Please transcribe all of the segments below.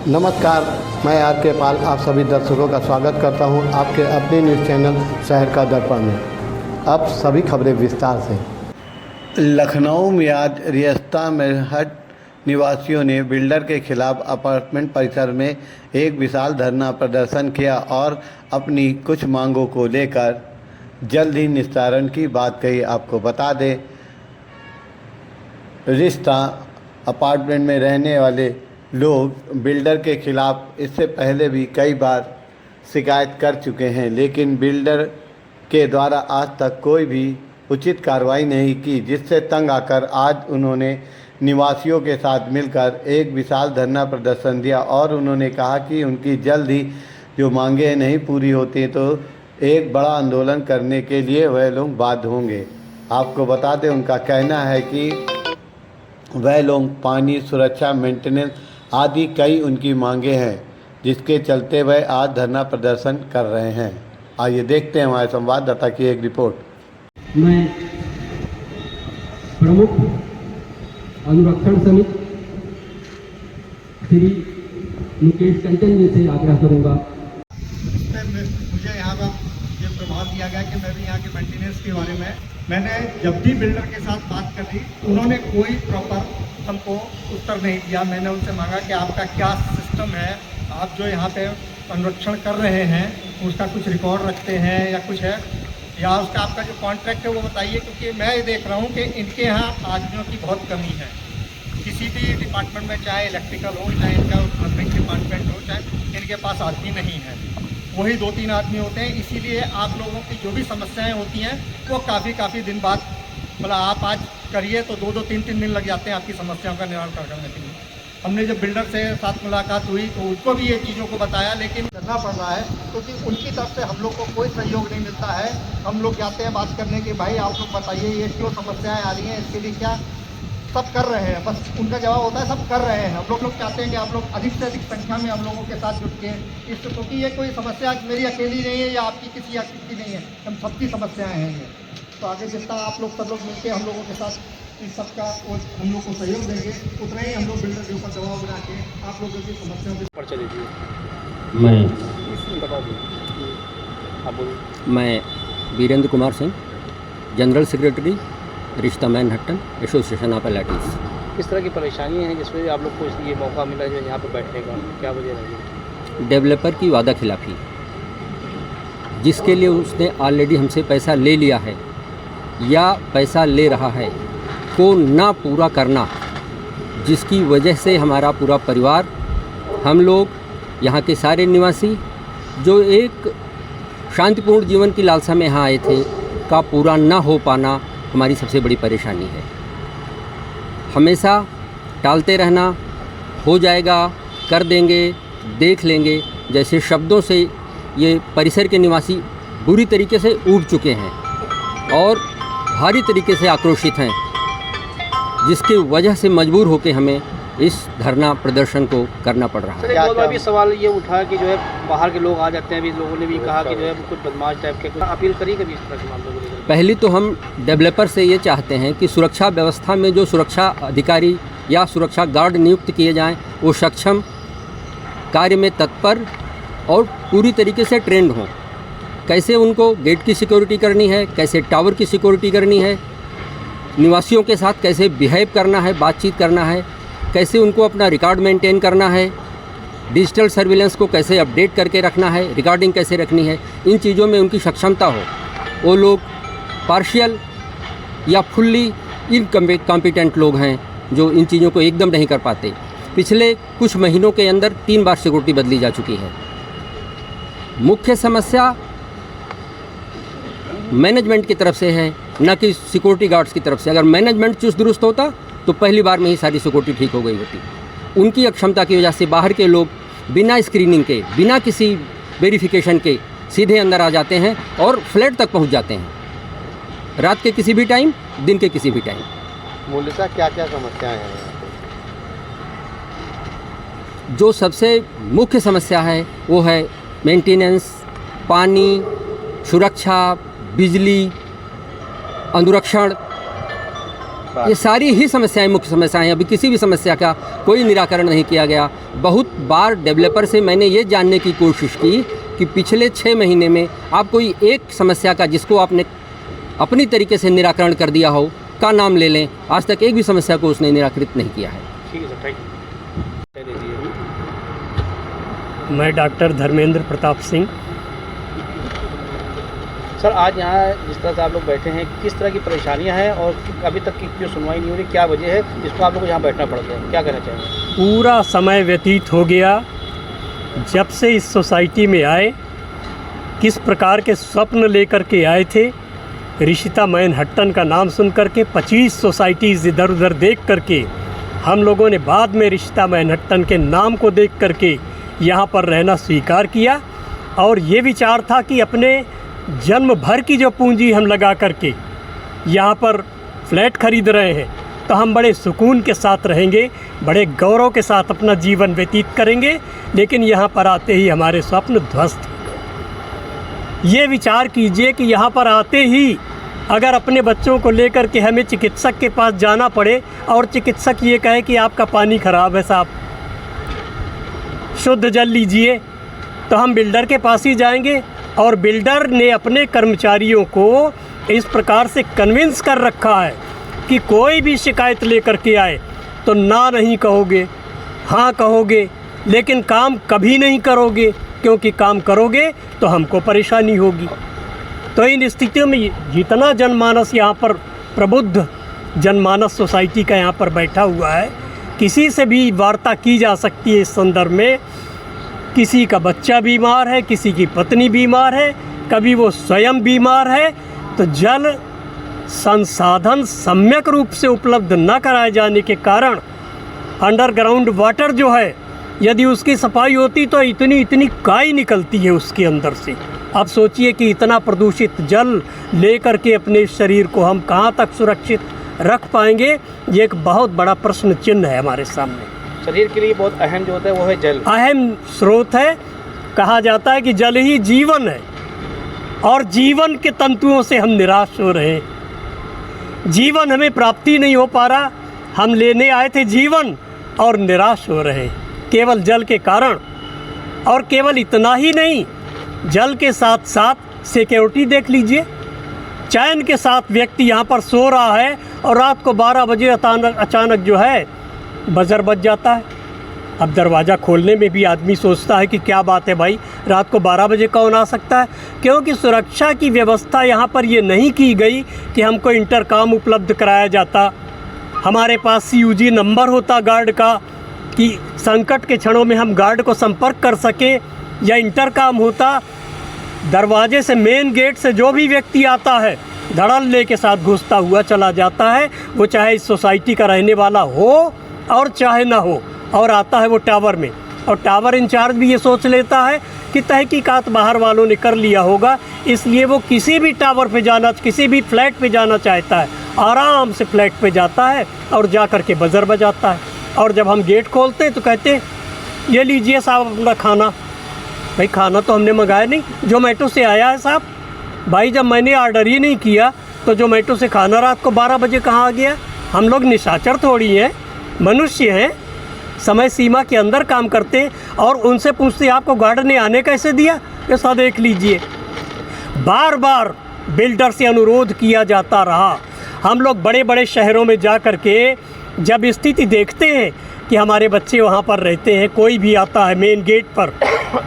नमस्कार, मैं आर के पाल आप सभी दर्शकों का स्वागत करता हूं आपके अपने न्यूज़ चैनल शहर का दर्पण में। अब सभी खबरें विस्तार से। लखनऊ में आज रियासत मेरठ निवासियों ने बिल्डर के खिलाफ अपार्टमेंट परिसर में एक विशाल धरना प्रदर्शन किया और अपनी कुछ मांगों को लेकर जल्द ही निस्तारण की बात कही। आपको बता दें, रिश्ता अपार्टमेंट में रहने वाले लोग बिल्डर के खिलाफ इससे पहले भी कई बार शिकायत कर चुके हैं, लेकिन बिल्डर के द्वारा आज तक कोई भी उचित कार्रवाई नहीं की, जिससे तंग आकर आज उन्होंने निवासियों के साथ मिलकर एक विशाल धरना प्रदर्शन दिया और उन्होंने कहा कि उनकी जल्द ही जो मांगें नहीं पूरी होती तो एक बड़ा आंदोलन करने के लिए वह लोग बाध्य होंगे। आपको बता दें, उनका कहना है कि वह लोग पानी, सुरक्षा, मेंटेनेंस आदि कई उनकी मांगे हैं, जिसके चलते वह आज धरना प्रदर्शन कर रहे हैं। आइए देखते हैं हमारे संवाददाता की एक रिपोर्ट। मैं प्रमुख अनुरक्षण समिति श्री मुकेश कंचन जी से आग्रह करूंगा। मुझे यहाँ का ये प्रभाव दिया गया कि मैं भी यहाँ के मेंटेनेंस के बारे में मैंने जब भी बिल्डर के साथ बात कर ली, उन्होंने कोई प्रॉपर हमको उत्तर नहीं दिया। मैंने उनसे मांगा कि आपका क्या सिस्टम है, आप जो यहाँ पे अनुरक्षण कर रहे हैं उसका कुछ रिकॉर्ड रखते हैं या कुछ है, या उसका आपका जो कॉन्ट्रैक्ट है वो बताइए, क्योंकि मैं ये देख रहा हूँ कि इनके यहाँ आदमियों की बहुत कमी है। किसी भी डिपार्टमेंट में, चाहे इलेक्ट्रिकल हो, चाहे इनका प्लम्बिंग डिपार्टमेंट हो, चाहे इनके पास आदमी नहीं है, वही 2-3 आदमी होते हैं। इसीलिए आप लोगों की जो भी समस्याएं होती हैं वो काफ़ी दिन बाद, मतलब आप आज करिए तो 2-2, 3-3 दिन लग जाते हैं आपकी समस्याओं का निवारण करने के लिए। हमने जब बिल्डर से साथ मुलाकात हुई तो उनको भी ये चीज़ों को बताया, लेकिन करना पड़ रहा है क्योंकि उनकी तरफ से हम लोग को कोई सहयोग नहीं मिलता है। हम लोग जाते हैं बात करने की, भाई आप लोग बताइए ये क्यों समस्याएँ आ रही हैं, इसके लिए क्या सब कर रहे हैं। बस उनका जवाब होता है सब कर रहे हैं। हम लोग चाहते हैं कि आप लोग अधिक से अधिक संख्या में हम लोगों के साथ जुट के इस, क्योंकि ये कोई समस्या मेरी अकेली नहीं है या आपकी किसी की नहीं है, हम सबकी समस्याएं हैं ये। तो आगे जितना आप लोग सब लोग मिलकर हम लोगों के साथ इस सबका हम लोग को सहयोग देंगे, उतना ही हम लोग बिल्डर के ऊपर दबाव बना के आप लोगों की समस्याओं के ऊपर चले दीजिए। मैं वीरेंद्र कुमार सिंह, जनरल सेक्रेटरी रिश्ता मैनहट्टन एसोसिएशन ऑफ एलाइटीज। किस तरह की परेशानियां हैं जिसमें आप लोग को ये मौका मिला जो यहाँ पर बैठने का, क्या वजह रही? डेवलपर की वादा खिलाफी, जिसके लिए उसने ऑलरेडी हमसे पैसा ले लिया है या पैसा ले रहा है, को ना पूरा करना, जिसकी वजह से हमारा पूरा परिवार, हम लोग यहाँ के सारे निवासी जो एक शांतिपूर्ण जीवन की लालसा में यहाँ आए थे, का पूरा ना हो पाना हमारी सबसे बड़ी परेशानी है। हमेशा टालते रहना, हो जाएगा, कर देंगे, देख लेंगे, जैसे शब्दों से ये परिसर के निवासी बुरी तरीके से ऊब चुके हैं और भारी तरीके से आक्रोशित हैं, जिसकी वजह से मजबूर होकर हमें इस धरना प्रदर्शन को करना पड़ रहा है। सर, एक भी सवाल ये उठा कि जो है बाहर के लोग आ जाते हैं, अभी लोगों ने भी कहा कि जो है कुछ बदमाश टाइप के, कुछ अपील करी कभी इस तरह के मामलों को लेकर? पहले तो हम डेवलपर से ये चाहते हैं कि सुरक्षा व्यवस्था में जो सुरक्षा अधिकारी या सुरक्षा गार्ड नियुक्त किए जाएं, वो सक्षम, कार्य में तत्पर और पूरी तरीके से ट्रेंड हों। कैसे उनको गेट की सिक्योरिटी करनी है, कैसे टावर की सिक्योरिटी करनी है, निवासियों के साथ कैसे बिहेव करना है, बातचीत करना है, कैसे उनको अपना रिकॉर्ड मेंटेन करना है, डिजिटल सर्विलेंस को कैसे अपडेट करके रखना है, रिकॉर्डिंग कैसे रखनी है, इन चीज़ों में उनकी सक्षमता हो। वो लोग पार्शियल या फुल्ली इनकॉम्पिटेंट लोग हैं जो इन चीज़ों को एकदम नहीं कर पाते। पिछले कुछ महीनों के अंदर 3 बार सिक्योरिटी बदली जा चुकी है। मुख्य समस्या मैनेजमेंट की तरफ से है, न कि सिक्योरिटी गार्ड्स की तरफ से। अगर मैनेजमेंट चुस्त दुरुस्त होता तो पहली बार में ही सारी सिक्योरिटी ठीक हो गई होती। उनकी अक्षमता की वजह से बाहर के लोग बिना स्क्रीनिंग के, बिना किसी वेरिफिकेशन के सीधे अंदर आ जाते हैं और फ्लैट तक पहुंच जाते हैं, रात के किसी भी टाइम, दिन के किसी भी टाइम। मूलतः क्या क्या समस्याएं हैं? जो सबसे मुख्य समस्या है वो है मेंटेनेंस, पानी, सुरक्षा, बिजली, अनुरक्षण ये सारी ही समस्याएं मुख्य समस्याएं हैं। अभी किसी भी समस्या का कोई निराकरण नहीं किया गया। बहुत बार डेवलपर से मैंने ये जानने की कोशिश की कि पिछले 6 महीने में आप कोई एक समस्या का जिसको आपने अपनी तरीके से निराकरण कर दिया हो का नाम ले लें। आज तक एक भी समस्या को उसने निराकृत नहीं किया है। ठीक है सर, थैंक यू। मैं डॉक्टर धर्मेंद्र प्रताप सिंह। सर आज यहाँ जिस तरह से आप लोग बैठे हैं, किस तरह की परेशानियाँ हैं और अभी तक की जो सुनवाई नहीं हो रही, क्या वजह है जिसको आप लोग को यहाँ बैठना पड़ गया, क्या कहना चाहेंगे? पूरा समय व्यतीत हो गया जब से इस सोसाइटी में आए, किस प्रकार के स्वप्न लेकर के आए थे। रिशिता मैनहट्टन का नाम सुन करके 25 सोसाइटीज़ इधर उधर देख करके हम लोगों ने बाद में रिशिता मैनहट्टन के नाम को देख करके यहाँ पर रहना स्वीकार किया और ये विचार था कि अपने जन्म भर की जो पूंजी हम लगा करके यहाँ पर फ्लैट खरीद रहे हैं तो हम बड़े सुकून के साथ रहेंगे, बड़े गौरव के साथ अपना जीवन व्यतीत करेंगे। लेकिन यहाँ पर आते ही हमारे स्वप्न ध्वस्त। ये विचार कीजिए कि यहाँ पर आते ही अगर अपने बच्चों को लेकर के हमें चिकित्सक के पास जाना पड़े और चिकित्सक ये कहे कि आपका पानी ख़राब है साहब, शुद्ध जल लीजिए, तो हम बिल्डर के पास ही जाएंगे। और बिल्डर ने अपने कर्मचारियों को इस प्रकार से कन्विंस कर रखा है कि कोई भी शिकायत लेकर के आए तो ना नहीं कहोगे, हाँ कहोगे, लेकिन काम कभी नहीं करोगे, क्योंकि काम करोगे तो हमको परेशानी होगी। तो इन स्थितियों में जितना जनमानस यहाँ पर प्रबुद्ध जनमानस सोसाइटी का यहाँ पर बैठा हुआ है, किसी से भी वार्ता की जा सकती है इस संदर्भ में। किसी का बच्चा बीमार है, किसी की पत्नी बीमार है, कभी वो स्वयं बीमार है, तो जल संसाधन सम्यक रूप से उपलब्ध न कराए जाने के कारण अंडरग्राउंड वाटर जो है, यदि उसकी सफाई होती तो इतनी काई निकलती है उसके अंदर से। अब सोचिए कि इतना प्रदूषित जल लेकर के अपने शरीर को हम कहाँ तक सुरक्षित रख पाएंगे, ये एक बहुत बड़ा प्रश्न चिन्ह है हमारे सामने। शरीर के लिए बहुत अहम जो होता है वो है जल, अहम स्रोत है। कहा जाता है कि जल ही जीवन है और जीवन के तंतुओं से हम निराश हो रहे हैं। जीवन हमें प्राप्ति नहीं हो पा रहा, हम लेने आए थे जीवन और निराश हो रहे हैं केवल जल के कारण। और केवल इतना ही नहीं, जल के साथ साथ सिक्योरिटी देख लीजिए। चैन के साथ व्यक्ति यहाँ पर सो रहा है और रात को 12 बजे अचानक जो है बजर बज जाता है। अब दरवाज़ा खोलने में भी आदमी सोचता है कि क्या बात है भाई, रात को 12 बजे कौन आ सकता है, क्योंकि सुरक्षा की व्यवस्था यहाँ पर ये नहीं की गई कि हमको इंटरकॉम उपलब्ध कराया जाता, हमारे पास CUG नंबर होता गार्ड का कि संकट के क्षणों में हम गार्ड को संपर्क कर सकें, या इंटरकॉम होता। दरवाजे से, मेन गेट से जो भी व्यक्ति आता है धड़ल्ले के साथ घुसता हुआ चला जाता है, वो चाहे इस सोसाइटी का रहने वाला हो और चाहे ना हो, और आता है वो टावर में। और टावर इंचार्ज भी ये सोच लेता है कि तहकीकात बाहर वालों ने कर लिया होगा, इसलिए वो किसी भी टावर पे जाना, किसी भी फ्लैट पे जाना चाहता है, आराम से फ्लैट पे जाता है और जा कर के बजर बजाता है। और जब हम गेट खोलते हैं तो कहते हैं ये लीजिए साहब अपना खाना। भाई खाना तो हमने मंगाया नहीं, जोमेटो से आया है साहब। भाई जब मैंने ऑर्डर ही नहीं किया तो जोमेटो से खाना रात को 12 बजे कहाँ आ गया? हम लोग निशाचर थोड़ी हैं, मनुष्य हैं, समय सीमा के अंदर काम करते हैं। और उनसे पूछते आपको गार्ड ने आने कैसे दिया? ऐसा देख लीजिए, बार बार बिल्डर से अनुरोध किया जाता रहा। हम लोग बड़े बड़े शहरों में जा कर के जब स्थिति देखते हैं कि हमारे बच्चे वहाँ पर रहते हैं, कोई भी आता है मेन गेट पर,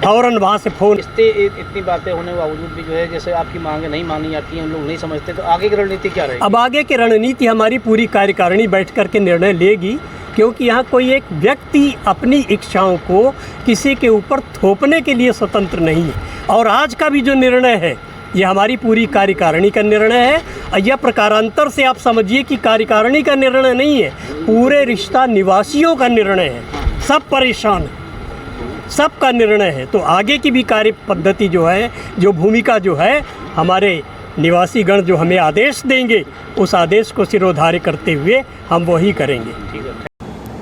फ़ौरन वहाँ से फ़ोन। इतनी बातें होने के बावजूद भी जो है, जैसे आपकी मांगे नहीं मानी जाती हैं, हम लोग नहीं समझते, तो आगे की रणनीति क्या रहेगी? अब आगे की रणनीति हमारी पूरी कार्यकारिणी बैठ कर के निर्णय लेगी, क्योंकि यहाँ कोई एक व्यक्ति अपनी इच्छाओं को किसी के ऊपर थोपने के लिए स्वतंत्र नहीं है। और आज का भी जो निर्णय है ये हमारी पूरी कार्यकारिणी का निर्णय है। और यह प्रकारांतर से आप समझिए कि कार्यकारिणी का निर्णय नहीं है, पूरे रिश्ता निवासियों का निर्णय है। सब परेशान हैं, सबका निर्णय है। तो आगे की भी कार्य पद्धति जो है, जो भूमिका जो है, हमारे निवासी गण जो हमें आदेश देंगे, उस आदेश को सिरोधार्य करते हुए हम वही करेंगे।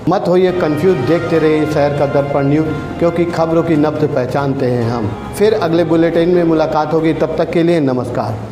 मत होइए कंफ्यूज, देखते रहिए शहर का दर्पण न्यूज़, क्योंकि खबरों की नब्ज पहचानते हैं हम। फिर अगले बुलेटिन में मुलाकात होगी, तब तक के लिए नमस्कार।